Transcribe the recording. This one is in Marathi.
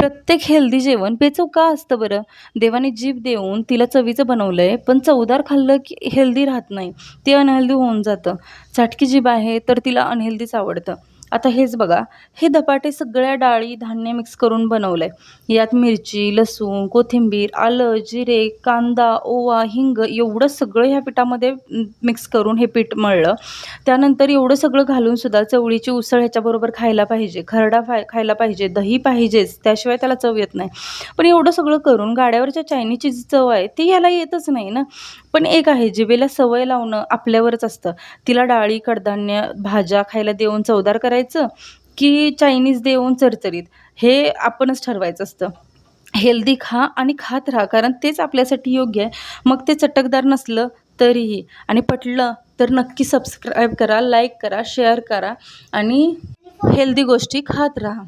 प्रत्येक हेल्दी जेवण बेचव का असतं बरं? देवाने जीभ देऊन तिला चवीचं बनवलंय, पण चवदार खाल्लं की हेल्दी राहत नाही. ते अनहेल्दी होऊन जातं. चटकी जीभ आहे तर तिला अनहेल्दीच आवडतं. आता हेच बघा, हे धपाटे सगळ्या डाळी, धान्य मिक्स करून बनवलंय. यात मिरची, लसूण, कोथिंबीर, आलं, जिरे, कांदा, ओवा, हिंग एवढं सगळं ह्या पिठामध्ये मिक्स करून हे पीठ मळलं. त्यानंतर एवढं सगळं घालून सुद्धा चवळीची उसळ ह्याच्याबरोबर खायला पाहिजे, खरडा खायला पाहिजे, दही पाहिजेच, त्याशिवाय त्याला चव येत नाही. पण एवढं सगळं करून गाड्यावरच्या चायनीजची जी चव आहे ती ह्याला येतच नाही ना. पण एक आहे, जिभेला सवय लावणं आपल्यावरच असतं. तिला डाळी, कडधान्य, भाज्या खायला देऊन चवदार करायचं, की चायनीज देऊन चरचरीत, हे आपणच ठरवायचं असतं. हेल्दी खा आणि खात राहा, कारण तेच आपल्यासाठी योग्य आहे. मग ते चटकदार नसलं तरीही. आणि पटलं तर नक्की सबस्क्राईब करा, लाईक करा, शेअर करा आणि हेल्दी गोष्टी खात राहा.